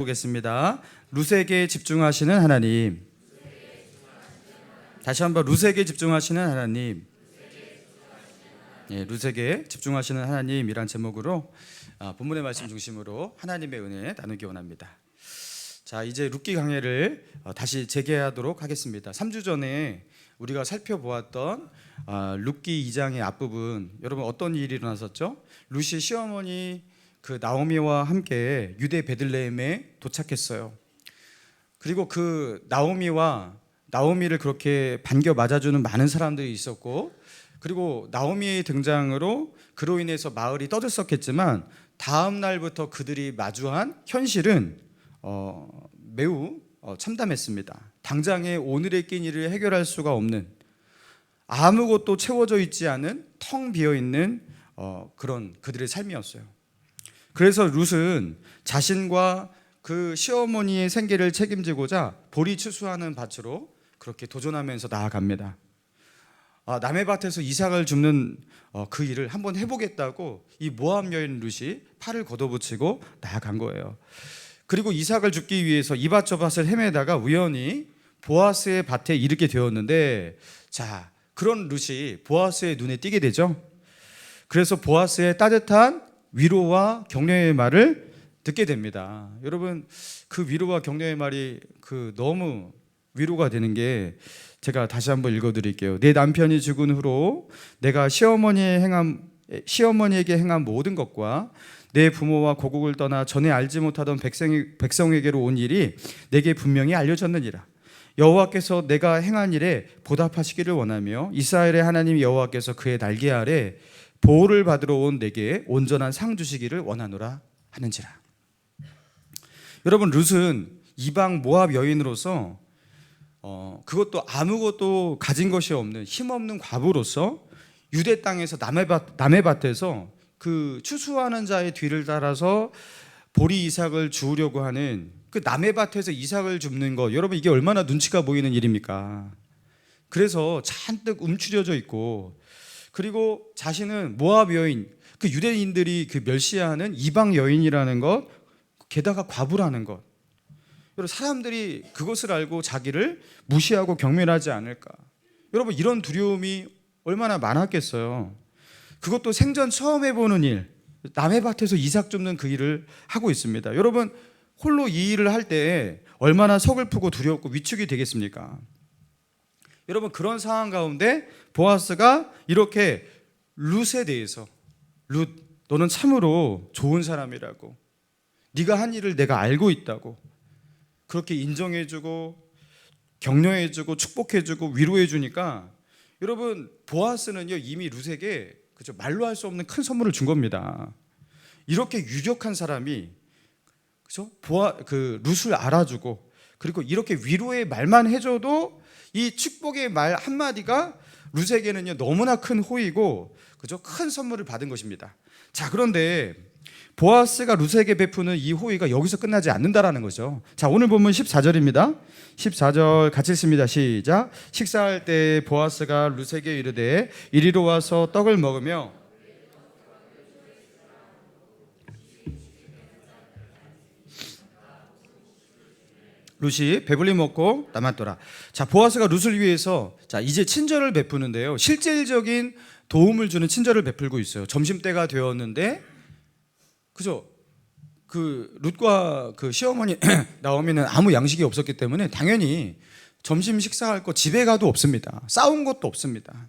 보겠습니다. 룻에게 집중하시는 하나님. 다시 한번 룻에게 집중하시는 하나님. 룻에게 집중하시는 하나님이란 제목으로 본문의 말씀 중심으로 하나님의 은혜 나누기 원합니다. 자, 이제 룻기 강해를 다시 재개하도록 하겠습니다. 3주 전에 우리가 살펴보았던 룻기 2장의 앞부분, 여러분 어떤 일이 일어났었죠? 룻이 시어머니 그 나오미와 함께 유대 베들레헴에 도착했어요. 그리고 그 나오미를 그렇게 반겨 맞아주는 많은 사람들이 있었고, 그리고 나오미의 등장으로 그로 인해서 마을이 떠들썩했지만 다음 날부터 그들이 마주한 현실은 매우 참담했습니다. 당장의 오늘의 끼니를 해결할 수가 없는, 아무것도 채워져 있지 않은 텅 비어있는 그런 그들의 삶이었어요. 그래서 룻은 자신과 그 시어머니의 생계를 책임지고자 보리 추수하는 밭으로 그렇게 도전하면서 나아갑니다. 남의 밭에서 이삭을 줍는 그 일을 한번 해보겠다고 이 모압 여인 룻이 팔을 걷어붙이고 나아간 거예요. 그리고 이삭을 줍기 위해서 이 밭 저 밭을 헤매다가 우연히 보아스의 밭에 이르게 되었는데, 자, 그런 룻이 보아스의 눈에 띄게 되죠. 그래서 보아스의 따뜻한 위로와 격려의 말을 듣게 됩니다. 여러분, 그 위로와 격려의 말이 너무 위로가 되는 게, 제가 다시 한번 읽어드릴게요. 내 남편이 죽은 후로 내가 시어머니에게 행한 모든 것과 내 부모와 고국을 떠나 전에 알지 못하던 백성에게로 온 일이 내게 분명히 알려졌느니라. 여호와께서 내가 행한 일에 보답하시기를 원하며 이스라엘의 하나님 여호와께서 그의 날개 아래 보호를 받으러 온 내게 온전한 상 주시기를 원하노라 하는지라. 여러분, 룻은 이방 모압 여인으로서 그것도 아무것도 가진 것이 없는 힘없는 과부로서 유대 땅에서 남의 밭에서 그 추수하는 자의 뒤를 따라서 보리 이삭을 주우려고 하는 그 남의 밭에서 이삭을 줍는 것, 여러분 이게 얼마나 눈치가 보이는 일입니까? 그래서 잔뜩 움츠려져 있고, 그리고 자신은 모압 여인, 그 유대인들이 그 멸시하는 이방 여인이라는 것, 게다가 과부라는 것, 여러분 사람들이 그것을 알고 자기를 무시하고 경멸하지 않을까, 여러분 이런 두려움이 얼마나 많았겠어요. 그것도 생전 처음 해보는 일, 남의 밭에서 이삭 줍는 그 일을 하고 있습니다. 여러분 홀로 이 일을 할 때 얼마나 서글프고 두렵고 위축이 되겠습니까? 여러분 그런 상황 가운데 보아스가 이렇게 룻에 대해서, 룻 너는 참으로 좋은 사람이라고, 네가 한 일을 내가 알고 있다고 그렇게 인정해주고 격려해주고 축복해주고 위로해주니까, 여러분 보아스는요 이미 룻에게 그죠, 말로 할 수 없는 큰 선물을 준 겁니다. 이렇게 유력한 사람이 그죠, 룻을 알아주고, 그리고 이렇게 위로의 말만 해줘도 이 축복의 말 한마디가 룻에게는요 너무나 큰 호의고 그죠, 큰 선물을 받은 것입니다. 자, 그런데 보아스가 룻에게 베푸는 이 호의가 여기서 끝나지 않는다라는 거죠. 자, 오늘 본문 14절입니다. 14절 같이 읽습니다. 시작. 식사할 때 보아스가 룻에게 이르되 이리로 와서 떡을 먹으며, 룻이 배불리 먹고 남았더라. 자, 보아스가 룻을 위해서 자 이제 친절을 베푸는데요, 실질적인 도움을 주는 친절을 베풀고 있어요. 점심때가 되었는데 그죠, 그 룻과 그 시어머니 나오미는 아무 양식이 없었기 때문에 당연히 점심 식사할 거 집에 가도 없습니다. 싸운 것도 없습니다.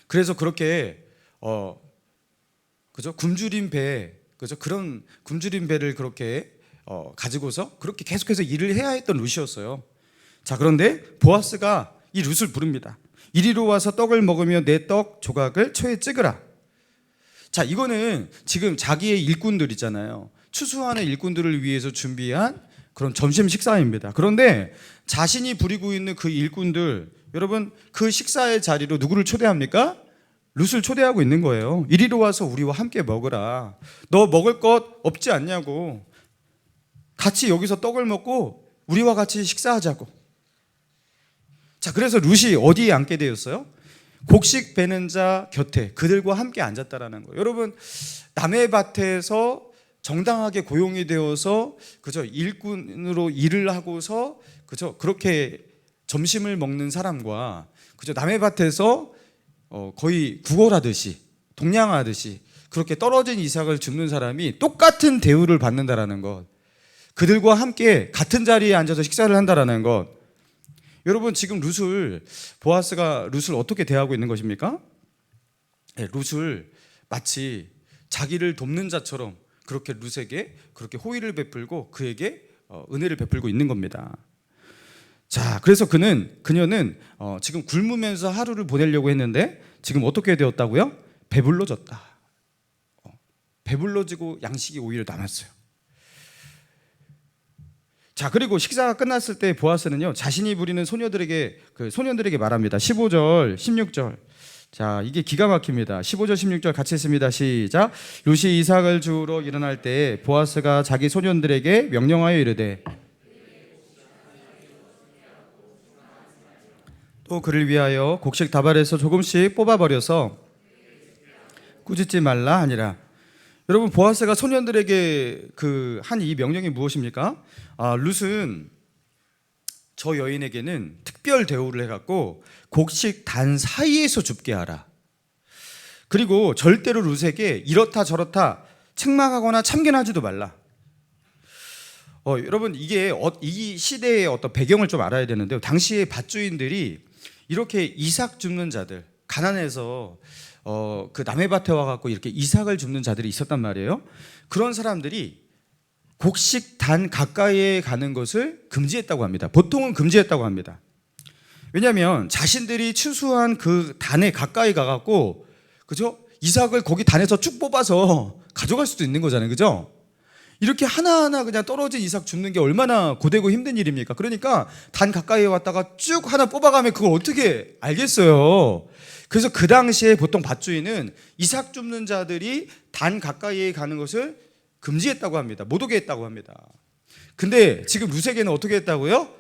그래서 그렇게 그죠, 굶주린 배, 그죠, 그런 굶주린 배를 그렇게 가지고서 그렇게 계속해서 일을 해야 했던 룻이었어요. 자, 그런데 보아스가 이 룻을 부릅니다. 이리로 와서 떡을 먹으며 내 떡 조각을 초에 찍으라. 자, 이거는 지금 자기의 일꾼들 있잖아요, 추수하는 일꾼들을 위해서 준비한 그런 점심 식사입니다. 그런데 자신이 부리고 있는 그 일꾼들, 여러분 그 식사의 자리로 누구를 초대합니까? 룻을 초대하고 있는 거예요. 이리로 와서 우리와 함께 먹으라. 너 먹을 것 없지 않냐고, 같이 여기서 떡을 먹고 우리와 같이 식사하자고. 자, 그래서 룻이 어디에 앉게 되었어요? 곡식 베는 자 곁에 그들과 함께 앉았다라는 거예요. 여러분 남의 밭에서 정당하게 고용이 되어서 그죠? 일꾼으로 일을 하고서 그죠? 그렇게 점심을 먹는 사람과 그죠? 남의 밭에서 거의 구걸하듯이 동냥하듯이 그렇게 떨어진 이삭을 줍는 사람이 똑같은 대우를 받는다라는 것, 그들과 함께 같은 자리에 앉아서 식사를 한다라는 것. 여러분, 지금 보아스가 룻을 어떻게 대하고 있는 것입니까? 네, 룻을 마치 자기를 돕는 자처럼 그렇게 룻에게 그렇게 호의를 베풀고 그에게 은혜를 베풀고 있는 겁니다. 자, 그래서 그녀는 지금 굶으면서 하루를 보내려고 했는데 지금 어떻게 되었다고요? 배불러졌다. 배불러지고 양식이 오히려 남았어요. 자, 그리고 식사가 끝났을 때 보아스는요, 자신이 부리는 소년들에게 말합니다. 15절, 16절. 자, 이게 기가 막힙니다. 15절, 16절 같이 했습니다. 시작. 룻이 이삭을 주우러 일어날 때 보아스가 자기 소년들에게 명령하여 이르되 또 그를 위하여 곡식 다발에서 조금씩 뽑아버려서 꾸짖지 말라 하니라. 여러분, 보아스가 소년들에게 한 이 명령이 무엇입니까? 룻은 저 여인에게는 특별 대우를 해갖고 곡식 단 사이에서 줍게 하라. 그리고 절대로 룻에게 이렇다 저렇다 책망하거나 참견하지도 말라. 여러분, 이게 이 시대의 어떤 배경을 좀 알아야 되는데요. 당시의 밭주인들이 이렇게 이삭 줍는 자들, 가난해서 그 남의 밭에 와갖고 이렇게 이삭을 줍는 자들이 있었단 말이에요. 그런 사람들이 곡식 단 가까이에 가는 것을 금지했다고 합니다. 보통은 금지했다고 합니다. 왜냐하면 자신들이 추수한 그 단에 가까이 가갖고 그죠? 이삭을 거기 단에서 쭉 뽑아서 가져갈 수도 있는 거잖아요, 그죠? 이렇게 하나하나 그냥 떨어진 이삭 줍는 게 얼마나 고되고 힘든 일입니까? 그러니까 단 가까이에 왔다가 쭉 하나 뽑아가면 그걸 어떻게 알겠어요? 그래서 그 당시에 보통 밭주인은 이삭 줍는 자들이 단 가까이에 가는 것을 금지했다고 합니다. 못 오게 했다고 합니다. 근데 지금 룻에게는 어떻게 했다고요?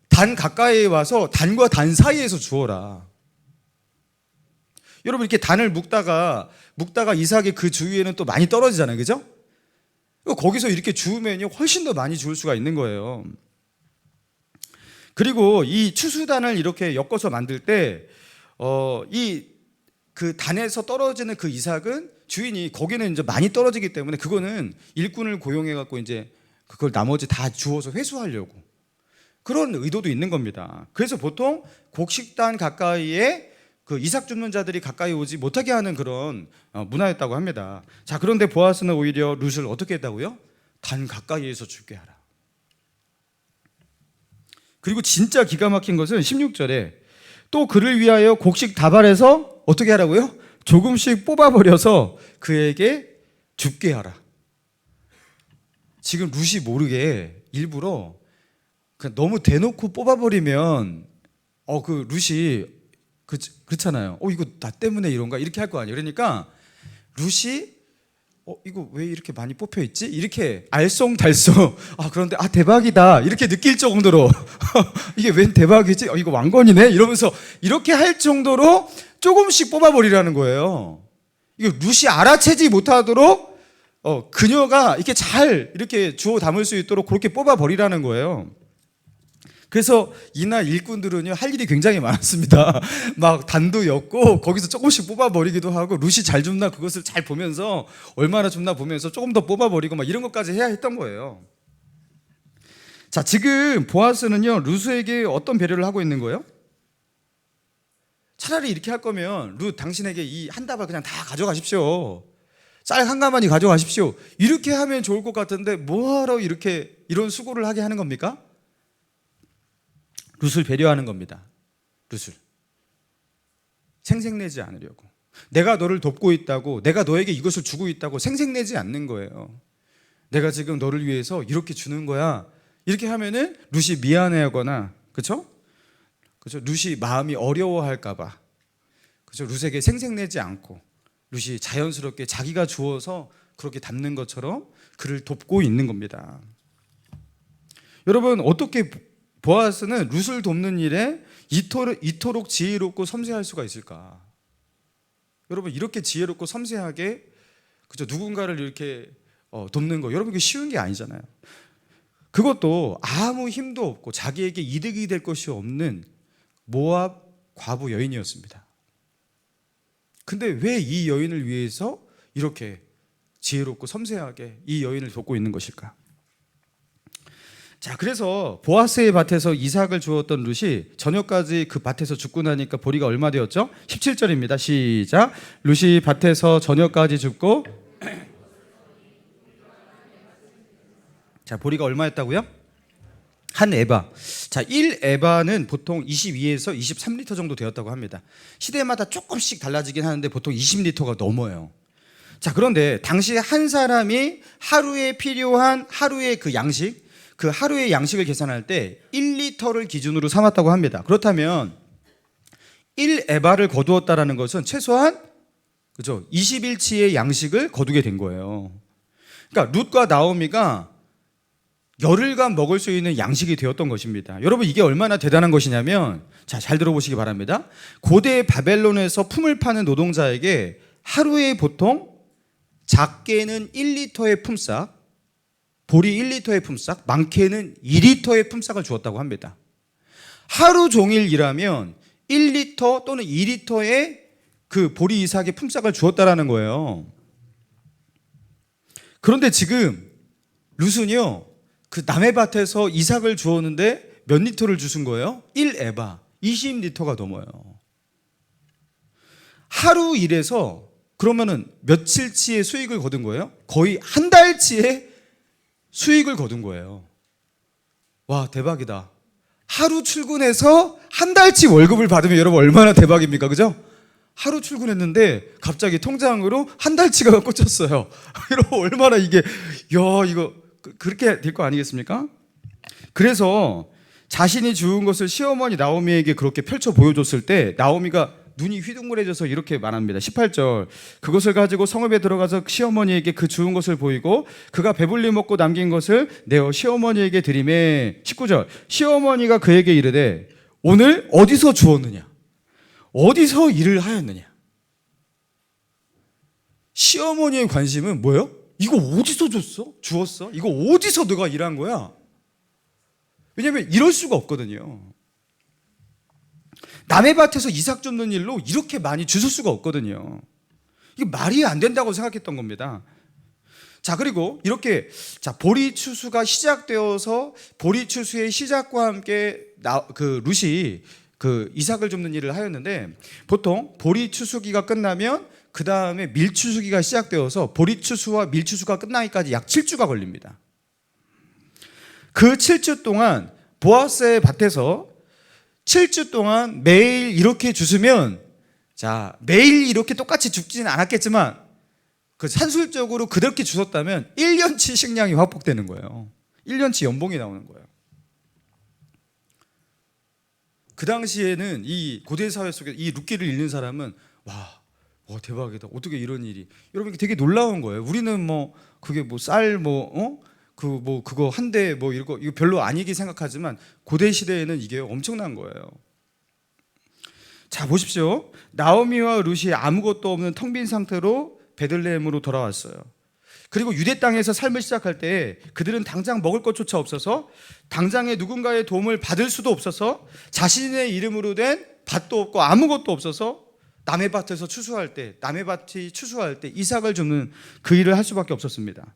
단 가까이에 와서 단과 단 사이에서 주어라. 여러분, 이렇게 단을 묶다가 이삭이 그 주위에는 또 많이 떨어지잖아요, 그죠? 거기서 이렇게 주우면요 훨씬 더 많이 주울 수가 있는 거예요. 그리고 이 추수단을 이렇게 엮어서 만들 때 그 단에서 떨어지는 그 이삭은 주인이 거기는 이제 많이 떨어지기 때문에 그거는 일꾼을 고용해 갖고 이제 그걸 나머지 다 주워서 회수하려고 그런 의도도 있는 겁니다. 그래서 보통 곡식단 가까이에 그 이삭 줍는 자들이 가까이 오지 못하게 하는 그런 문화였다고 합니다. 자, 그런데 보아스는 오히려 룻을 어떻게 했다고요? 단 가까이에서 주게 하라. 그리고 진짜 기가 막힌 것은 16절에 또 그를 위하여 곡식 다발에서 어떻게 하라고요? 조금씩 뽑아버려서 그에게 줍게 하라. 지금 룻이 모르게 일부러 그냥 너무 대놓고 뽑아버리면 그 룻이 그렇잖아요. 이거 나 때문에 이런가 이렇게 할 거 아니에요. 그러니까 룻이 이거 왜 이렇게 많이 뽑혀 있지? 이렇게 알쏭달쏭 그런데 대박이다 이렇게 느낄 정도로 이게 웬 대박이지? 이거 왕건이네 이러면서 이렇게 할 정도로 조금씩 뽑아버리라는 거예요. 이거 룻이 알아채지 못하도록 그녀가 이렇게 잘 이렇게 주워 담을 수 있도록 그렇게 뽑아버리라는 거예요. 그래서 이날 일꾼들은요 할 일이 굉장히 많았습니다. 막 단도 엮고 거기서 조금씩 뽑아버리기도 하고 룻이 잘 줍나 그것을 잘 보면서 얼마나 줍나 보면서 조금 더 뽑아버리고 막 이런 것까지 해야 했던 거예요. 자, 지금 보아스는요 룻에게 어떤 배려를 하고 있는 거예요? 차라리 이렇게 할 거면 룻 당신에게 이 한 다발 그냥 다 가져가십시오. 쌀 한 가마니 가져가십시오. 이렇게 하면 좋을 것 같은데 뭐하러 이런 수고를 하게 하는 겁니까? 룻을 배려하는 겁니다. 룻을 생색내지 않으려고, 내가 너를 돕고 있다고, 내가 너에게 이것을 주고 있다고 생색내지 않는 거예요. 내가 지금 너를 위해서 이렇게 주는 거야. 이렇게 하면은 룻이 미안해하거나, 그렇죠? 룻이 마음이 어려워할까봐, 그렇죠? 룻에게 생색내지 않고 룻이 자연스럽게 자기가 주어서 그렇게 담는 것처럼 그를 돕고 있는 겁니다. 여러분, 어떻게 보아스는 룻을 돕는 일에 이토록 지혜롭고 섬세할 수가 있을까? 여러분, 이렇게 지혜롭고 섬세하게 그죠? 누군가를 이렇게 돕는 거, 여러분, 이게 쉬운 게 아니잖아요. 그것도 아무 힘도 없고 자기에게 이득이 될 것이 없는 모압 과부 여인이었습니다. 근데 왜 이 여인을 위해서 이렇게 지혜롭고 섬세하게 이 여인을 돕고 있는 것일까? 자, 그래서 보아스의 밭에서 이삭을 주었던 룻이 저녁까지 그 밭에서 죽고 나니까 보리가 얼마 되었죠? 17절입니다. 시작. 룻이 밭에서 저녁까지 죽고 자, 보리가 얼마였다고요? 한 에바. 자, 1에바는 보통 22에서 23리터 정도 되었다고 합니다. 시대마다 조금씩 달라지긴 하는데 보통 20리터가 넘어요. 자, 그런데 당시에 한 사람이 하루에 필요한 하루의 그 양식, 그 하루의 양식을 계산할 때 1리터를 기준으로 삼았다고 합니다. 그렇다면 1에바를 거두었다라는 것은 최소한 그죠? 20일치의 양식을 거두게 된 거예요. 그러니까 룻과 나오미가 열흘간 먹을 수 있는 양식이 되었던 것입니다. 여러분, 이게 얼마나 대단한 것이냐면, 자, 잘 들어보시기 바랍니다. 고대 바벨론에서 품을 파는 노동자에게 하루에 보통 작게는 1리터의 품삯, 보리 1리터의 품삯, 많게는 2리터의 품삯을 주었다고 합니다. 하루 종일 일하면 1리터 또는 2리터의 그 보리 이삭의 품삯을 주었다라는 거예요. 그런데 지금 룻은요, 그 남의 밭에서 이삭을 주었는데 몇 리터를 주신 거예요? 1에바, 20리터가 넘어요. 하루 일해서 그러면은 며칠치의 수익을 거둔 거예요? 거의 한 달치의 수익을 거둔 거예요. 와, 대박이다. 하루 출근해서 한 달치 월급을 받으면 여러분 얼마나 대박입니까? 그죠? 하루 출근했는데 갑자기 통장으로 한 달치가 꽂혔어요. 여러분 얼마나 이게, 야, 이거 그렇게 될 거 아니겠습니까? 그래서 자신이 주운 것을 시어머니 나오미에게 그렇게 펼쳐 보여줬을 때 나오미가 눈이 휘둥그레져서 이렇게 말합니다. 18절. 그것을 가지고 성읍에 들어가서 시어머니에게 그 주운 것을 보이고 그가 배불리 먹고 남긴 것을 내어 시어머니에게 드리매. 19절. 시어머니가 그에게 이르되 오늘 어디서 주었느냐? 어디서 일을 하였느냐? 시어머니의 관심은 뭐예요? 이거 어디서 줬어? 주었어? 이거 어디서 너가 일한 거야? 왜냐하면 이럴 수가 없거든요. 남의 밭에서 이삭 줍는 일로 이렇게 많이 주실 수가 없거든요. 이게 말이 안 된다고 생각했던 겁니다. 자, 그리고 이렇게 자, 보리 추수가 시작되어서 보리 추수의 시작과 함께 그 룻이 그 이삭을 줍는 일을 하였는데 보통 보리 추수기가 끝나면 그 다음에 밀추수기가 시작되어서 보리추수와 밀추수가 끝나기까지 약 7주가 걸립니다. 그 7주 동안 보아스의 밭에서 7주 동안 매일 이렇게 주시면, 자, 매일 이렇게 똑같이 죽지는 않았겠지만 그 산술적으로 그렇게 주셨다면 1년치 식량이 확보되는 거예요. 1년치 연봉이 나오는 거예요. 그 당시에는 이 고대 사회 속에 이 룻기를 읽는 사람은 와, 대박이다. 어떻게 이런 일이. 여러분, 이게 되게 놀라운 거예요. 우리는 뭐 그게 뭐 쌀 그거 한 대 뭐 이거 별로 아니게 생각하지만 고대 시대에는 이게 엄청난 거예요. 자, 보십시오. 나오미와 룻이 아무것도 없는 텅 빈 상태로 베들레헴으로 돌아왔어요. 그리고 유대 땅에서 삶을 시작할 때 그들은 당장 먹을 것조차 없어서 당장에 누군가의 도움을 받을 수도 없어서 자신의 이름으로 된 밭도 없고 아무것도 없어서 남의 밭에서 추수할 때, 남의 밭이 추수할 때 이삭을 줍는 그 일을 할 수밖에 없었습니다.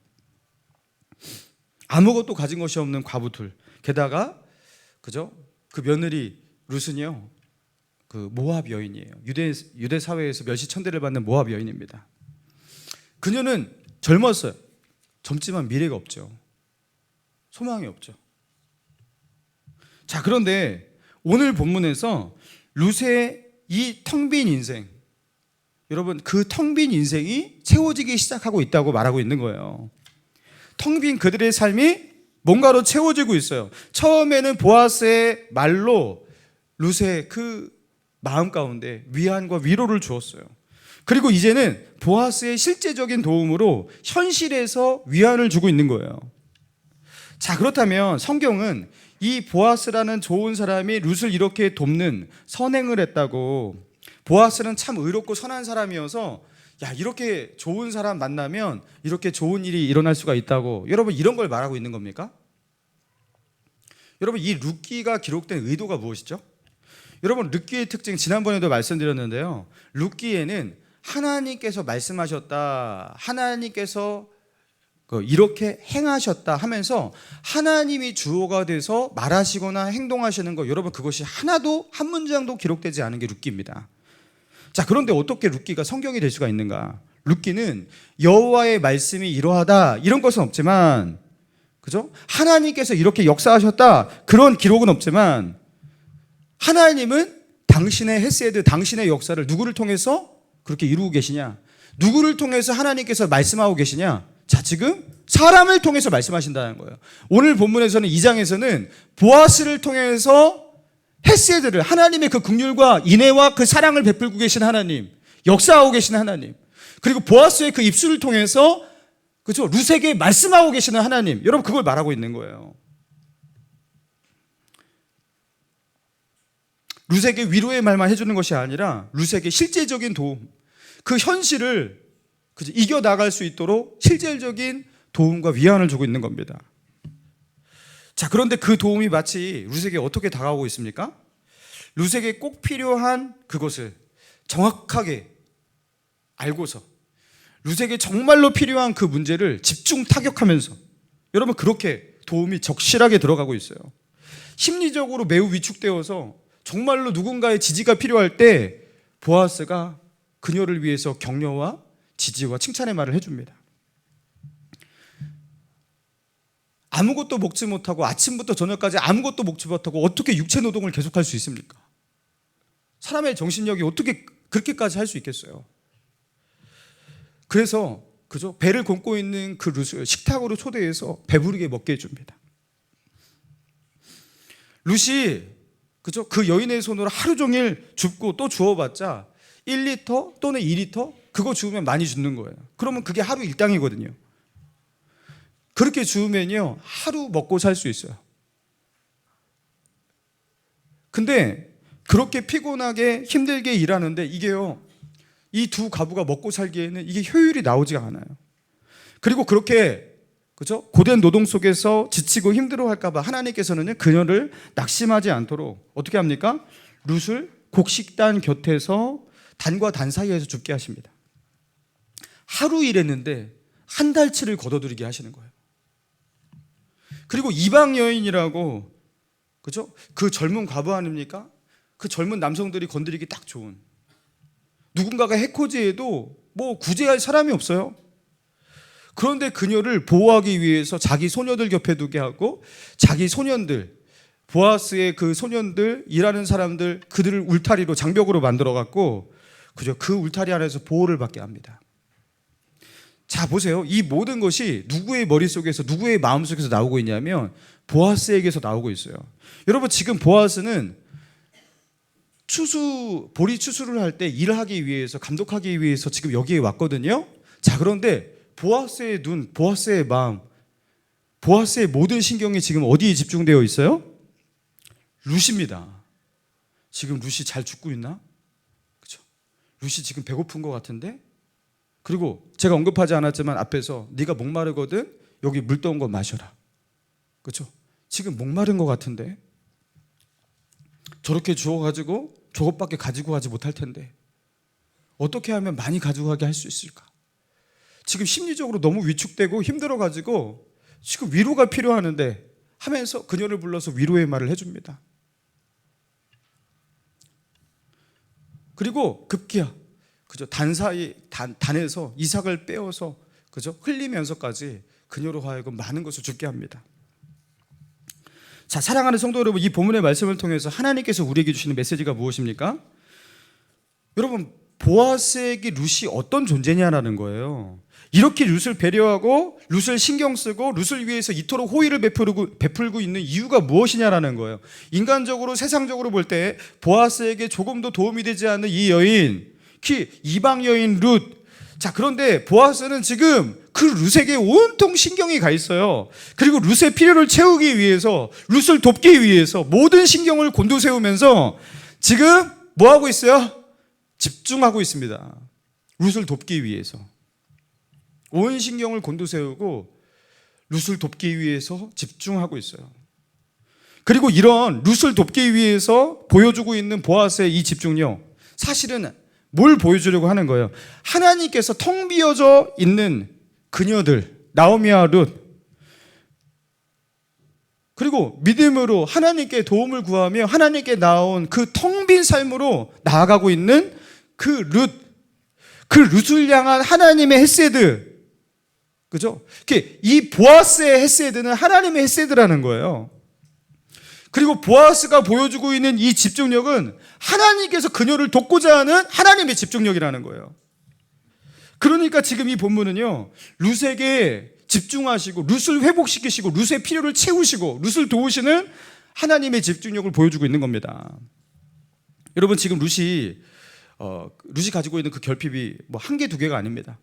아무것도 가진 것이 없는 과부들. 게다가 그죠? 그 며느리 룻은요, 그 모압 여인이에요. 유대 사회에서 멸시천대를 받는 모압 여인입니다. 그녀는 젊었어요. 젊지만 미래가 없죠. 소망이 없죠. 자, 그런데 오늘 본문에서 룻의 이 텅 빈 인생, 여러분, 그 텅 빈 인생이 채워지기 시작하고 있다고 말하고 있는 거예요. 텅 빈 그들의 삶이 뭔가로 채워지고 있어요. 처음에는 보아스의 말로 룻의 그 마음 가운데 위안과 위로를 주었어요. 그리고 이제는 보아스의 실제적인 도움으로 현실에서 위안을 주고 있는 거예요. 자, 그렇다면 성경은 이 보아스라는 좋은 사람이 룻을 이렇게 돕는 선행을 했다고, 보아스는 참 의롭고 선한 사람이어서 야, 이렇게 좋은 사람 만나면 이렇게 좋은 일이 일어날 수가 있다고, 여러분 이런 걸 말하고 있는 겁니까? 여러분, 이 룻기가 기록된 의도가 무엇이죠? 여러분, 룻기의 특징 지난번에도 말씀드렸는데요. 룻기에는 하나님께서 말씀하셨다, 하나님께서 이렇게 행하셨다 하면서 하나님이 주어가 돼서 말하시거나 행동하시는 거, 여러분 그것이 하나도 한 문장도 기록되지 않은 게 룻기입니다. 자, 그런데 어떻게 룻기가 성경이 될 수가 있는가? 룻기는 여호와의 말씀이 이러하다 이런 것은 없지만, 그죠? 하나님께서 이렇게 역사하셨다 그런 기록은 없지만, 하나님은 당신의 헤세드, 당신의 역사를 누구를 통해서 그렇게 이루고 계시냐? 누구를 통해서 하나님께서 말씀하고 계시냐? 자, 지금 사람을 통해서 말씀하신다는 거예요. 오늘 본문에서는 2장에서는 보아스를 통해서 헤세드를, 하나님의 그 긍휼과 인애와 그 사랑을 베풀고 계신 하나님, 역사하고 계신 하나님, 그리고 보아스의 그 입술을 통해서, 그렇죠, 룻에게 말씀하고 계시는 하나님, 여러분 그걸 말하고 있는 거예요. 룻에게 위로의 말만 해주는 것이 아니라 룻에게 실제적인 도움, 그 현실을 이겨나갈 수 있도록 실질적인 도움과 위안을 주고 있는 겁니다. 자, 그런데 그 도움이 마치 룻에게 어떻게 다가오고 있습니까? 룻에게 꼭 필요한 그것을 정확하게 알고서 룻에게 정말로 필요한 그 문제를 집중 타격하면서, 여러분 그렇게 도움이 적실하게 들어가고 있어요. 심리적으로 매우 위축되어서 정말로 누군가의 지지가 필요할 때 보아스가 그녀를 위해서 격려와 지지와 칭찬의 말을 해줍니다. 아무것도 먹지 못하고 아침부터 저녁까지 아무것도 먹지 못하고 어떻게 육체 노동을 계속할 수 있습니까? 사람의 정신력이 어떻게 그렇게까지 할 수 있겠어요? 그래서 그죠? 배를 곪고 있는 그 룻을 식탁으로 초대해서 배부르게 먹게 해줍니다. 룻이 그죠? 그 여인의 손으로 하루 종일 줍고 또 주워봤자 1리터 또는 2리터 그거 주우면 많이 줍는 거예요. 그러면 그게 하루 일당이거든요. 그렇게 주우면요 하루 먹고 살 수 있어요. 근데 그렇게 피곤하게 힘들게 일하는데 이게요, 이 두 가부가 먹고 살기에는 이게 효율이 나오지가 않아요. 그리고 그렇게 그죠? 고된 노동 속에서 지치고 힘들어할까 봐 하나님께서는 그녀를 낙심하지 않도록 어떻게 합니까? 룻을 곡식단 곁에서 단과 단 사이에서 죽게 하십니다. 하루 일했는데 한 달치를 걷어들이게 하시는 거예요. 그리고 이방 여인이라고, 그죠? 그 젊은 과부 아닙니까? 그 젊은 남성들이 건드리기 딱 좋은, 누군가가 해코지해도 뭐 구제할 사람이 없어요. 그런데 그녀를 보호하기 위해서 자기 소녀들 곁에 두게 하고, 자기 소년들, 보아스의 그 소년들, 일하는 사람들, 그들을 울타리로, 장벽으로 만들어 갖고 그죠? 그 울타리 안에서 보호를 받게 합니다. 자, 보세요. 이 모든 것이 누구의 머릿속에서, 누구의 마음속에서 나오고 있냐면 보아스에게서 나오고 있어요. 여러분, 지금 보아스는 보리 추수를 할 때 일하기 위해서, 감독하기 위해서 지금 여기에 왔거든요. 자, 그런데 보아스의 눈, 보아스의 마음, 보아스의 모든 신경이 지금 어디에 집중되어 있어요? 룻입니다. 지금 룻이 잘 죽고 있나? 그렇죠? 룻이 지금 배고픈 것 같은데? 그리고 제가 언급하지 않았지만 앞에서 네가 목마르거든 여기 물 떠온 거 마셔라. 그렇죠? 지금 목마른 것 같은데 저렇게 주워가지고 저것밖에 가지고 가지 못할 텐데 어떻게 하면 많이 가지고 가게 할 수 있을까? 지금 심리적으로 너무 위축되고 힘들어가지고 지금 위로가 필요하는데 하면서 그녀를 불러서 위로의 말을 해줍니다. 그리고 급기야 그죠? 단에서 이삭을 빼어서 그죠? 흘리면서까지 그녀로 하여금 많은 것을 죽게 합니다. 자, 사랑하는 성도 여러분, 이 본문의 말씀을 통해서 하나님께서 우리에게 주시는 메시지가 무엇입니까? 여러분, 보아스에게 룻이 어떤 존재냐라는 거예요. 이렇게 룻을 배려하고 룻을 신경 쓰고 룻을 위해서 이토록 호의를 베풀고 있는 이유가 무엇이냐라는 거예요. 인간적으로, 세상적으로 볼 때 보아스에게 조금도 도움이 되지 않는 이 여인, 이방 여인 룻. 자, 그런데 보아스는 지금 그 룻에게 온통 신경이 가 있어요. 그리고 룻의 필요를 채우기 위해서, 룻을 돕기 위해서 모든 신경을 곤두세우면서 지금 뭐 하고 있어요? 집중하고 있습니다. 룻을 돕기 위해서 온 신경을 곤두세우고 룻을 돕기 위해서 집중하고 있어요. 그리고 이런 룻을 돕기 위해서 보여주고 있는 보아스의 이 집중력, 사실은 뭘 보여주려고 하는 거예요? 하나님께서 텅 비어져 있는 그녀들, 나오미와 룻, 그리고 믿음으로 하나님께 도움을 구하며 하나님께 나온 그 텅 빈 삶으로 나아가고 있는 그 룻을 향한 하나님의 헤세드, 그죠? 이 보아스의 헤세드는 하나님의 헤세드라는 거예요. 그리고 보아스가 보여주고 있는 이 집중력은 하나님께서 그녀를 돕고자 하는 하나님의 집중력이라는 거예요. 그러니까 지금 이 본문은요, 룻에게 집중하시고 룻을 회복시키시고 룻의 필요를 채우시고 룻을 도우시는 하나님의 집중력을 보여주고 있는 겁니다. 여러분, 지금 룻이 가지고 있는 그 결핍이 뭐 한 개, 두 개가 아닙니다.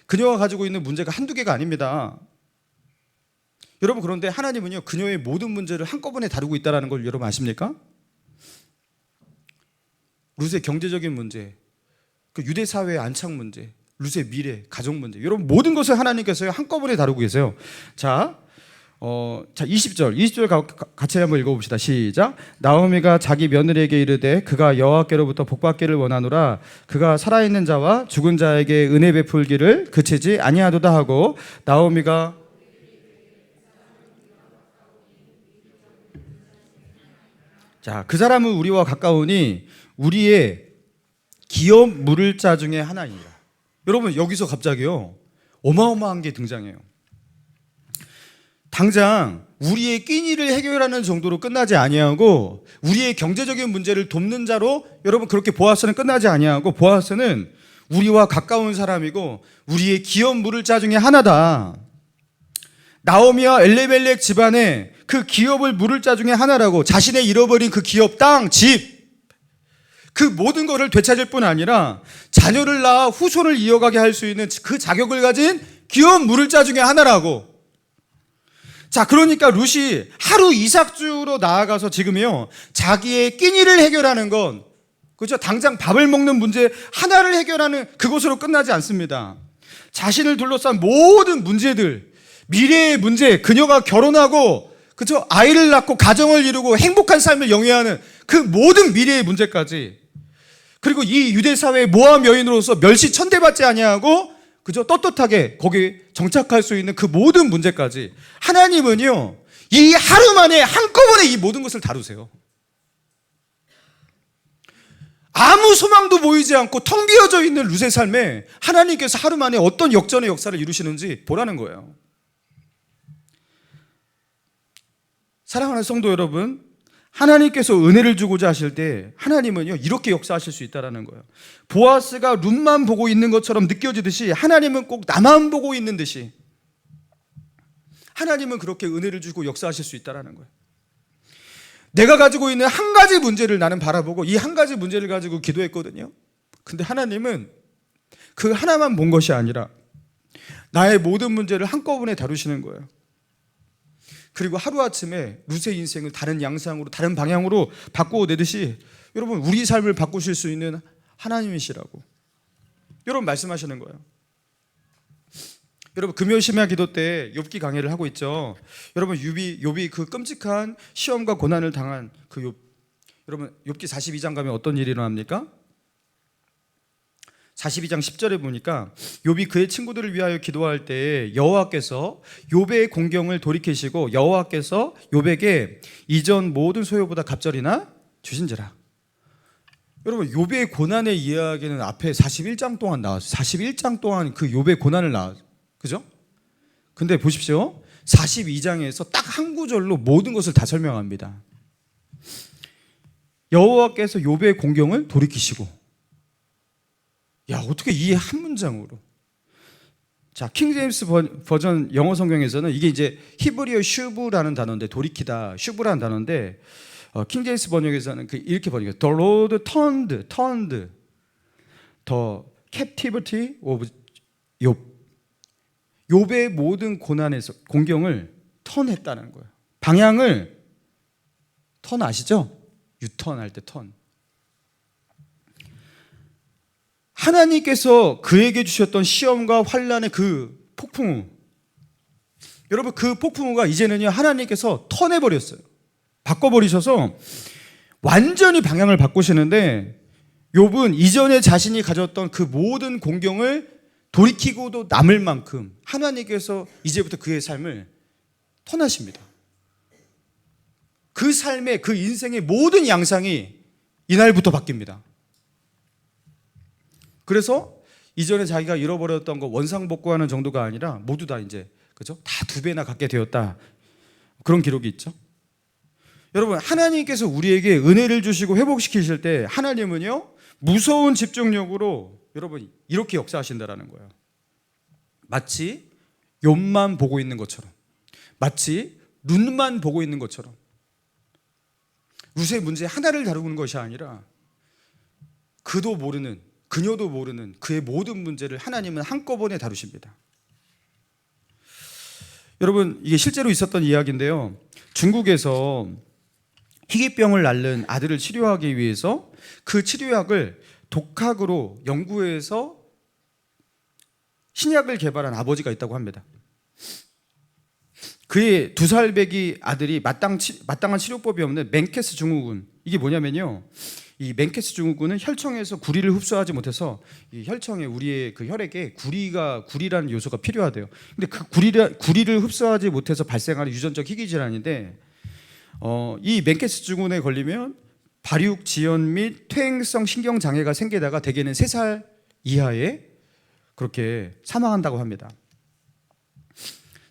그녀가 가지고 있는 문제가 한두 개가 아닙니다. 여러분, 그런데 하나님은요, 그녀의 모든 문제를 한꺼번에 다루고 있다는 걸 여러분 아십니까? 룻의 경제적인 문제, 그 유대 사회의 안착 문제, 룻의 미래, 가족 문제, 여러분 모든 것을 하나님께서 한꺼번에 다루고 계세요. 자, 20절 같이 한번 읽어봅시다. 시작. 나오미가 자기 며느리에게 이르되 그가 여호와께로부터 복받기를 원하노라. 그가 살아있는 자와 죽은 자에게 은혜 베풀기를 그치지 아니하도다 하고, 나오미가 자, 그 사람은 우리와 가까우니 우리의 기업 물을 자 중에 하나이니라. 여러분, 여기서 갑자기요, 어마어마한 게 등장해요. 당장 우리의 끼니를 해결하는 정도로 끝나지 아니하고 우리의 경제적인 문제를 돕는 자로 여러분 그렇게 보아스는 끝나지 아니하고, 보아스는 우리와 가까운 사람이고 우리의 기업 물을 자 중에 하나다. 나오미와 엘리멜렉 집안의 그 기업을 물을 자 중에 하나라고. 자신의 잃어버린 그 기업, 땅, 집, 그 모든 것을 되찾을 뿐 아니라 자녀를 낳아 후손을 이어가게 할 수 있는 그 자격을 가진 기업 물을 자 중에 하나라고. 자, 그러니까 룻이 하루 이삭주로 나아가서 지금요, 자기의 끼니를 해결하는 건, 그렇죠, 당장 밥을 먹는 문제 하나를 해결하는 그것으로 끝나지 않습니다. 자신을 둘러싼 모든 문제들, 미래의 문제, 그녀가 결혼하고, 그렇죠, 아이를 낳고 가정을 이루고 행복한 삶을 영위하는 그 모든 미래의 문제까지, 그리고 이 유대 사회의 모함 여인으로서 멸시 천대받지 아니하고, 그죠, 떳떳하게 거기 정착할 수 있는 그 모든 문제까지 하나님은요, 이 하루 만에 한꺼번에 이 모든 것을 다루세요. 아무 소망도 보이지 않고 텅 비어져 있는 룻의 삶에 하나님께서 하루 만에 어떤 역전의 역사를 이루시는지 보라는 거예요. 사랑하는 성도 여러분, 하나님께서 은혜를 주고자 하실 때 하나님은요, 이렇게 역사하실 수 있다는 거예요. 보아스가 룻만 보고 있는 것처럼 느껴지듯이 하나님은 꼭 나만 보고 있는 듯이 하나님은 그렇게 은혜를 주고 역사하실 수 있다는 거예요. 내가 가지고 있는 한 가지 문제를 나는 바라보고 이 한 가지 문제를 가지고 기도했거든요. 근데 하나님은 그 하나만 본 것이 아니라 나의 모든 문제를 한꺼번에 다루시는 거예요. 그리고 하루아침에 룻의 인생을 다른 양상으로, 다른 방향으로 바꾸어내듯이 여러분, 우리 삶을 바꾸실 수 있는 하나님이시라고 여러분 말씀하시는 거예요. 여러분, 금요일 심야 기도 때 욥기 강해를 하고 있죠. 여러분, 욥이 그 끔찍한 시험과 고난을 당한 그 욥, 여러분 욥기 42장 가면 어떤 일이 일어납니까? 42장 10절에 보니까 욥이 그의 친구들을 위하여 기도할 때 여호와께서 욥의 공경을 돌이키시고 여호와께서 욥에게 이전 모든 소유보다 갑절이나 주신지라. 여러분, 욥의 고난의 이야기는 앞에 41장 동안 나왔어요. 41장 동안 그 욥의 고난을 나왔어요. 그죠? 근데 보십시오, 42장에서 딱 한 구절로 모든 것을 다 설명합니다. 여호와께서 욥의 공경을 돌이키시고. 야, 어떻게 이 한 문장으로. 자, 킹제임스 버전 영어 성경에서는 이게 이제 히브리어 슈브라는 단어인데, 돌이키다, 슈브라는 단어인데, 킹제임스 번역에서는 이렇게 번역해요. The Lord turned the captivity of 욥. 욥의 모든 고난에서 공경을 턴했다는 거예요. 방향을 턴 아시죠? 유턴할 때 턴. 하나님께서 그에게 주셨던 시험과 환난의 그 폭풍우, 여러분 그 폭풍우가 이제는요 하나님께서 터내버렸어요. 바꿔버리셔서 완전히 방향을 바꾸시는데, 욥은 이전에 자신이 가졌던 그 모든 공경을 돌이키고도 남을 만큼 하나님께서 이제부터 그의 삶을 터나십니다. 그 삶의, 그 인생의 모든 양상이 이날부터 바뀝니다. 그래서 이전에 자기가 잃어버렸던 거 원상복구하는 정도가 아니라 모두 다 이제, 그죠? 다 2배나 갖게 되었다, 그런 기록이 있죠. 여러분, 하나님께서 우리에게 은혜를 주시고 회복시키실 때 하나님은요 무서운 집중력으로 여러분 이렇게 역사하신다라는 거예요. 마치 욥만 보고 있는 것처럼, 마치 룻만 보고 있는 것처럼. 룻의 문제 하나를 다루는 것이 아니라 그도 모르는, 그녀도 모르는 그의 모든 문제를 하나님은 한꺼번에 다루십니다. 여러분, 이게 실제로 있었던 이야기인데요, 중국에서 희귀병을 앓는 아들을 치료하기 위해서 그 치료약을 독학으로 연구해서 신약을 개발한 아버지가 있다고 합니다. 그의 2살 배기 아들이 마땅한 치료법이 없는 맹케스 증후군, 이게 뭐냐면요, 이 맹케스 증후군은 혈청에서 구리를 흡수하지 못해서 이 혈청에, 우리의 그 혈액에 구리라는 요소가 필요하대요. 근데 그 구리를 흡수하지 못해서 발생하는 유전적 희귀 질환인데, 이 맹케스 증후군에 걸리면 발육, 지연 및 퇴행성 신경 장애가 생기다가 대개는 3살 이하에 그렇게 사망한다고 합니다.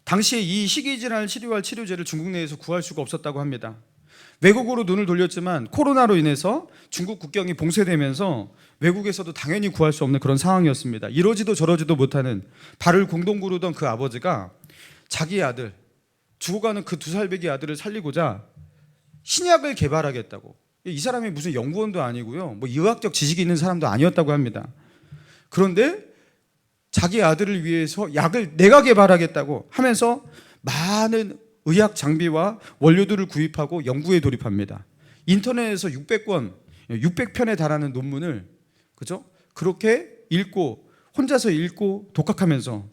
당시에 이 희귀 질환을 치료할 치료제를 중국 내에서 구할 수가 없었다고 합니다. 외국으로 눈을 돌렸지만 코로나로 인해서 중국 국경이 봉쇄되면서 외국에서도 당연히 구할 수 없는 그런 상황이었습니다. 이러지도 저러지도 못하는 발을 공동 구르던 그 아버지가 자기 아들, 죽어가는 그 2살 배기 아들을 살리고자 신약을 개발하겠다고. 이 사람이 무슨 연구원도 아니고요, 뭐 의학적 지식이 있는 사람도 아니었다고 합니다. 그런데 자기 아들을 위해서 약을 내가 개발하겠다고 하면서 많은 의학 장비와 원료들을 구입하고 연구에 돌입합니다. 인터넷에서 600편에 달하는 논문을, 그죠? 그렇게 읽고, 혼자서 읽고 독학하면서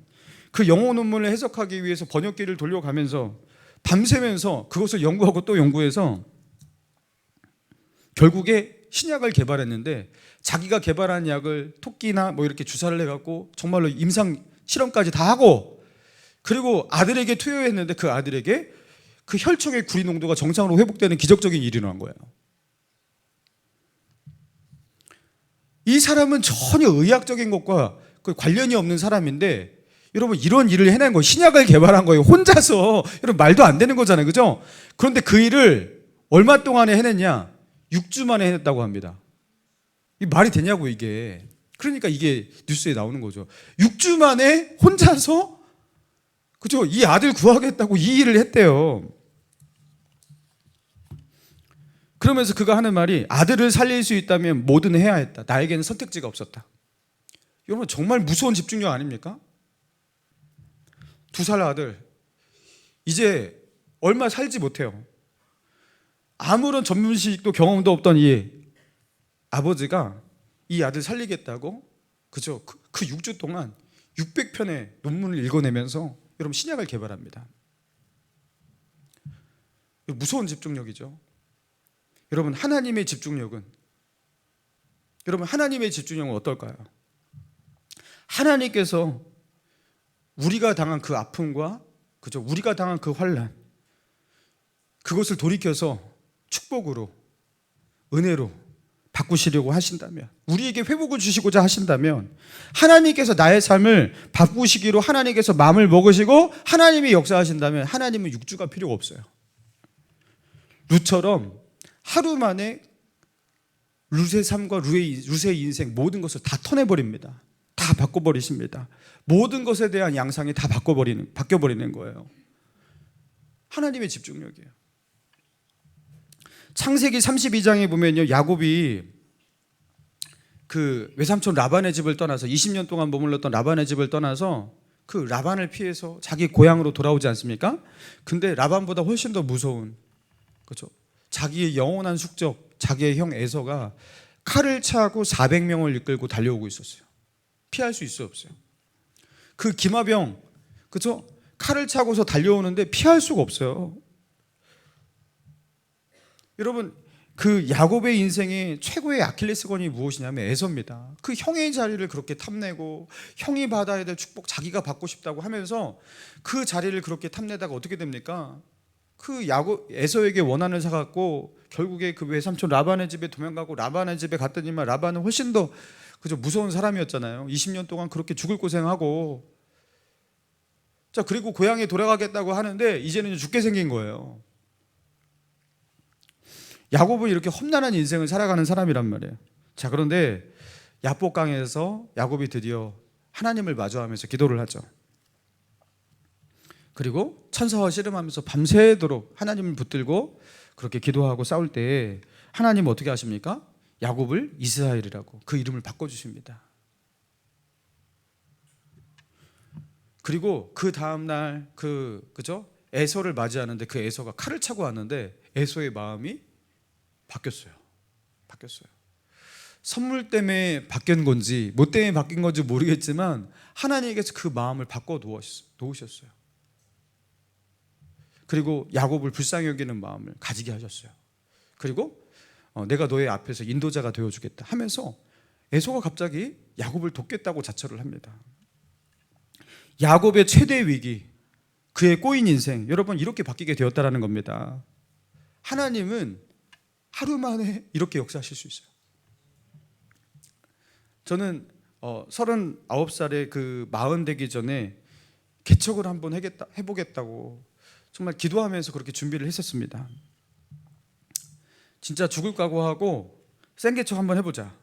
그 영어 논문을 해석하기 위해서 번역기를 돌려가면서 밤새면서 그것을 연구하고 또 연구해서 결국에 신약을 개발했는데, 자기가 개발한 약을 토끼나 뭐 이렇게 주사를 해갖고 정말로 임상 실험까지 다 하고, 그리고 아들에게 투여했는데 그 아들에게 그 혈청의 구리 농도가 정상으로 회복되는 기적적인 일이 일어난 거예요. 이 사람은 전혀 의학적인 것과 관련이 없는 사람인데, 여러분 이런 일을 해낸 거예요. 신약을 개발한 거예요. 혼자서. 여러분 말도 안 되는 거잖아요, 그죠? 그런데 그 일을 얼마 동안에 해냈냐? 6주 만에 해냈다고 합니다. 이 말이 되냐고 이게. 그러니까 이게 뉴스에 나오는 거죠. 6주 만에 혼자서, 그죠? 이 아들 구하겠다고 이 일을 했대요. 그러면서 그가 하는 말이, 아들을 살릴 수 있다면 뭐든 해야 했다. 나에게는 선택지가 없었다. 여러분 정말 무서운 집중력 아닙니까? 2살 아들, 이제 얼마 살지 못해요. 아무런 전문 지식도 경험도 없던 이 아버지가 이 아들 살리겠다고, 그죠? 그 6주 동안 600편의 논문을 읽어내면서 여러분 신약을 개발합니다. 무서운 집중력이죠. 여러분 하나님의 집중력은 어떨까요? 하나님께서 우리가 당한 그 아픔과, 그죠? 우리가 당한 그 환난, 그것을 돌이켜서 축복으로, 은혜로 바꾸시려고 하신다면, 우리에게 회복을 주시고자 하신다면, 하나님께서 나의 삶을 바꾸시기로 하나님께서 마음을 먹으시고 하나님이 역사하신다면 하나님은 6주가 필요가 없어요. 룻처럼 하루 만에 룻의 삶과 룻의 인생 모든 것을 다 터내버립니다. 다 바꿔버리십니다. 모든 것에 대한 양상이 다 바뀌어버리는 거예요. 하나님의 집중력이에요. 창세기 32장에 보면요, 야곱이 그 외삼촌 라반의 집을 떠나서 20년 동안 머물렀던 라반의 집을 떠나서 그 라반을 피해서 자기 고향으로 돌아오지 않습니까? 근데 라반보다 훨씬 더 무서운, 그렇죠? 자기의 영원한 숙적, 자기의 형 에서가 칼을 차고 400명을 이끌고 달려오고 있었어요. 피할 수 있어요, 없어요? 그 기마병, 그죠? 칼을 차고서 달려오는데 피할 수가 없어요. 여러분, 그 야곱의 인생의 최고의 아킬레스건이 무엇이냐면 에서입니다. 그 형의 자리를 그렇게 탐내고 형이 받아야 될 축복 자기가 받고 싶다고 하면서 그 자리를 그렇게 탐내다가 어떻게 됩니까? 그 야곱 에서에게 원한을 사갖고 결국에 그 외삼촌 라반의 집에 도망가고 라반의 집에 갔더니만 라반은 훨씬 더 그저 무서운 사람이었잖아요. 20년 동안 그렇게 죽을 고생하고, 자, 그리고 고향에 돌아가겠다고 하는데 이제는 죽게 생긴 거예요. 야곱은 이렇게 험난한 인생을 살아가는 사람이란 말이에요. 자, 그런데 야복강에서 야곱이 드디어 하나님을 마주하면서 기도를 하죠. 그리고 천사와 씨름하면서 밤새도록 하나님을 붙들고 그렇게 기도하고 싸울 때 하나님 어떻게 하십니까? 야곱을 이스라엘이라고 그 이름을 바꿔주십니다. 그리고 그 다음날 그죠? 에서를 맞이하는데 그 에서가 칼을 차고 왔는데 에서의 마음이 바뀌었어요. 선물 때문에 바뀐 건지 뭐 때문에 바뀐 건지 모르겠지만 하나님께서 그 마음을 바꿔 놓으셨어요. 그리고 야곱을 불쌍히 여기는 마음을 가지게 하셨어요. 그리고 내가 너의 앞에서 인도자가 되어주겠다 하면서 에서가 갑자기 야곱을 돕겠다고 자처를 합니다. 야곱의 최대 위기, 그의 꼬인 인생, 여러분 이렇게 바뀌게 되었다는 겁니다. 하나님은 하루 만에 이렇게 역사하실 수 있어요. 저는 39살에 그 40 되기 전에 개척을 한번 해보겠다고 정말 기도하면서 그렇게 준비를 했었습니다. 진짜 죽을 각오하고 센 개척 한번 해보자.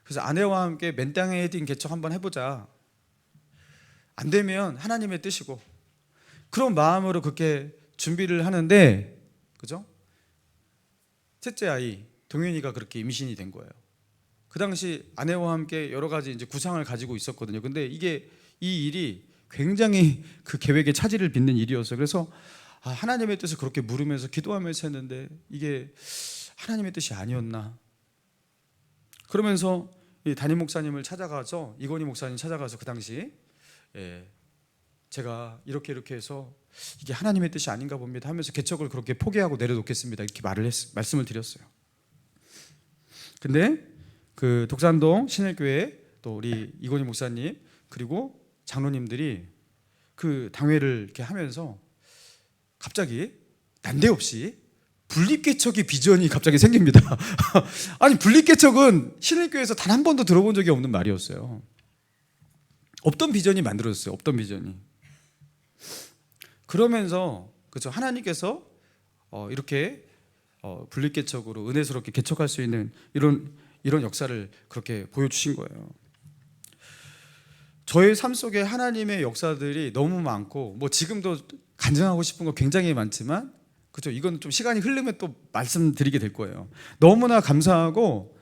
그래서 아내와 함께 맨땅에 헤딩 개척 한번 해보자. 안 되면 하나님의 뜻이고, 그런 마음으로 그렇게 준비를 하는데, 그죠? 셋째 아이 동현이가 그렇게 임신이 된 거예요. 그 당시 아내와 함께 여러 가지 이제 구상을 가지고 있었거든요. 근데 이 일이 굉장히 그 계획에 차질을 빚는 일이었어요. 그래서 하나님의 뜻을 그렇게 물으면서 기도하면서 했는데 이게 하나님의 뜻이 아니었나. 그러면서 이 담임 목사님을 찾아가서, 이건희 목사님 찾아가서 그 당시 제가 이렇게 해서 이게 하나님의 뜻이 아닌가 봅니다 하면서 개척을 그렇게 포기하고 내려놓겠습니다 이렇게 말씀을 드렸어요. 근데 그 독산동 신일교회 또 우리 이건희 목사님 그리고 장로님들이 그 당회를 이렇게 하면서 갑자기 난데없이 분립개척의 비전이 갑자기 생깁니다. 아니, 분립개척은 신일교회에서 단 한 번도 들어본 적이 없는 말이었어요. 없던 비전이 만들어졌어요. 없던 비전이. 그러면서 그렇죠, 하나님께서 이렇게 분립개척으로 은혜스럽게 개척할 수 있는 이런 역사를 그렇게 보여주신 거예요. 저의 삶 속에 하나님의 역사들이 너무 많고, 뭐 지금도 간증하고 싶은 거 굉장히 많지만, 그죠? 이건 좀 시간이 흐르면 또 말씀드리게 될 거예요. 너무나 감사하고,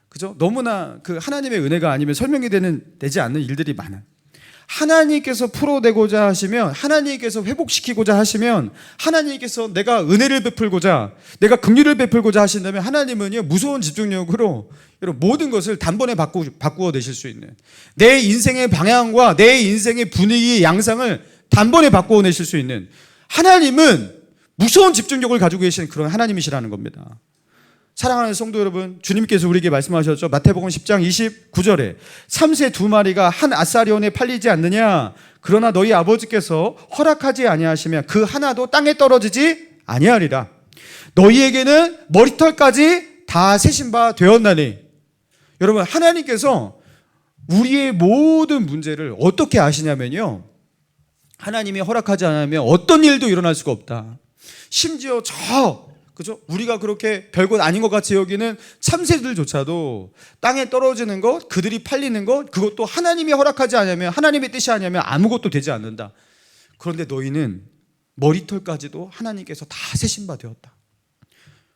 그죠? 너무나 그 하나님의 은혜가 아니면 설명이 되지 않는 일들이 많아요. 하나님께서 풀어내고자 하시면, 하나님께서 회복시키고자 하시면, 하나님께서 내가 은혜를 베풀고자, 내가 긍휼을 베풀고자 하신다면 하나님은요 무서운 집중력으로 여러분 모든 것을 단번에 바꾸어 내실 수 있는, 내 인생의 방향과 내 인생의 분위기 양상을 단번에 바꾸어 내실 수 있는 하나님은 무서운 집중력을 가지고 계신 그런 하나님이시라는 겁니다. 사랑하는 성도 여러분, 주님께서 우리에게 말씀하셨죠. 마태복음 10장 29절에 삼새 두 마리가 한 아사리온에 팔리지 않느냐, 그러나 너희 아버지께서 허락하지 아니하시면 그 하나도 땅에 떨어지지 아니하리라. 너희에게는 머리털까지 다 세신 바 되었나니. 여러분, 하나님께서 우리의 모든 문제를 어떻게 아시냐면요, 하나님이 허락하지 않으면 어떤 일도 일어날 수가 없다. 심지어 그죠? 우리가 그렇게 별것 아닌 것 같이 여기는 참새들조차도 땅에 떨어지는 것, 그들이 팔리는 것, 그것도 하나님이 허락하지 않으면, 하나님의 뜻이 아니면 아무것도 되지 않는다. 그런데 너희는 머리털까지도 하나님께서 다 세신 바 되었다.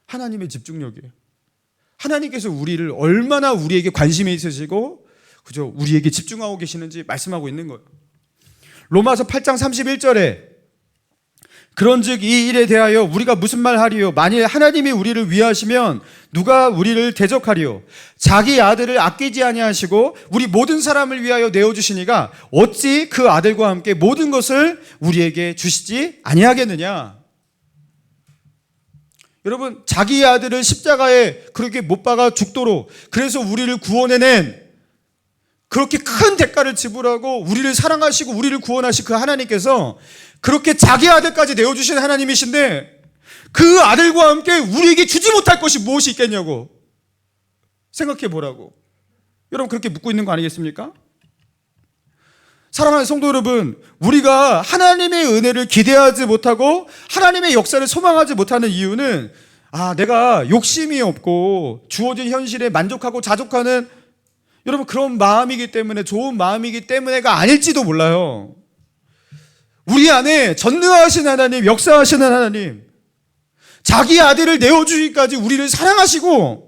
하나님의 집중력이에요. 하나님께서 우리를 얼마나 우리에게 관심이 있으시고, 그죠? 우리에게 집중하고 계시는지 말씀하고 있는 거예요. 로마서 8장 31절에 그런즉 이 일에 대하여 우리가 무슨 말 하리요? 만일 하나님이 우리를 위하시면 누가 우리를 대적하리요? 자기 아들을 아끼지 아니하시고 우리 모든 사람을 위하여 내어주시니가 어찌 그 아들과 함께 모든 것을 우리에게 주시지 아니하겠느냐? 여러분, 자기 아들을 십자가에 그렇게 못 박아 죽도록, 그래서 우리를 구원해낸, 그렇게 큰 대가를 지불하고 우리를 사랑하시고 우리를 구원하신 그 하나님께서 그렇게 자기 아들까지 내어주신 하나님이신데, 그 아들과 함께 우리에게 주지 못할 것이 무엇이 있겠냐고 생각해 보라고. 여러분, 그렇게 묻고 있는 거 아니겠습니까? 사랑하는 성도 여러분, 우리가 하나님의 은혜를 기대하지 못하고 하나님의 역사를 소망하지 못하는 이유는, 내가 욕심이 없고 주어진 현실에 만족하고 자족하는, 여러분, 그런 마음이기 때문에, 좋은 마음이기 때문에가 아닐지도 몰라요. 우리 안에 전능하신 하나님, 역사하시는 하나님, 자기 아들을 내어주기까지 우리를 사랑하시고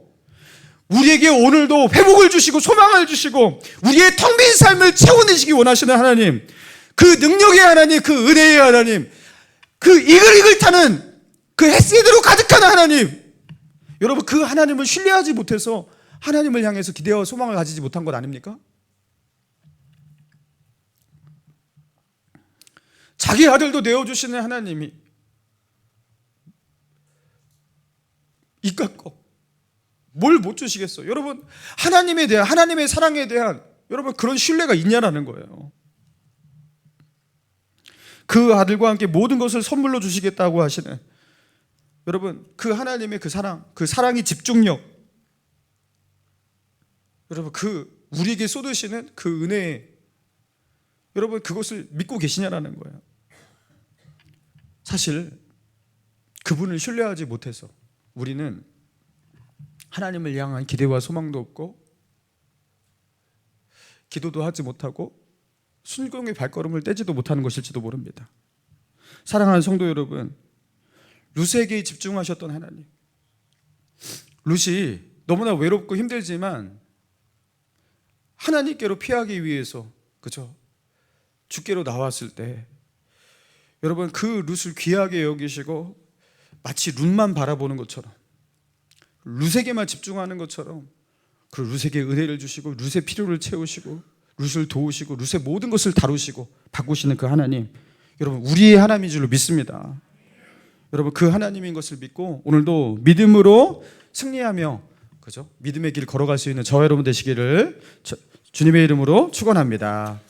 우리에게 오늘도 회복을 주시고 소망을 주시고 우리의 텅 빈 삶을 채워내시기 원하시는 하나님, 그 능력의 하나님, 그 은혜의 하나님, 그 이글이글 타는 그 햇새대로 가득한 하나님, 여러분, 그 하나님을 신뢰하지 못해서 하나님을 향해서 기대와 소망을 가지지 못한 것 아닙니까? 자기 아들도 내어주시는 하나님이 이깟 거 뭘 못 주시겠어? 여러분, 하나님에 대한, 하나님의 사랑에 대한, 여러분, 그런 신뢰가 있냐라는 거예요. 그 아들과 함께 모든 것을 선물로 주시겠다고 하시는, 여러분, 그 하나님의 그 사랑의 집중력, 여러분, 그 우리에게 쏟으시는 그 은혜, 여러분, 그것을 믿고 계시냐라는 거예요. 사실 그분을 신뢰하지 못해서 우리는 하나님을 향한 기대와 소망도 없고 기도도 하지 못하고 순종의 발걸음을 떼지도 못하는 것일지도 모릅니다. 사랑하는 성도 여러분, 룻에게 집중하셨던 하나님, 룻이 너무나 외롭고 힘들지만 하나님께로 피하기 위해서, 그죠? 주께로 나왔을 때, 여러분, 그 룻을 귀하게 여기시고 마치 룻만 바라보는 것처럼, 룻에게만 집중하는 것처럼, 그 룻에게 은혜를 주시고 룻의 필요를 채우시고 룻을 도우시고 룻의 모든 것을 다루시고 바꾸시는 그 하나님, 여러분, 우리의 하나님인 줄로 믿습니다. 여러분, 그 하나님인 것을 믿고 오늘도 믿음으로 승리하며, 그죠? 믿음의 길 걸어갈 수 있는 저와 여러분 되시기를 주님의 이름으로 축원합니다.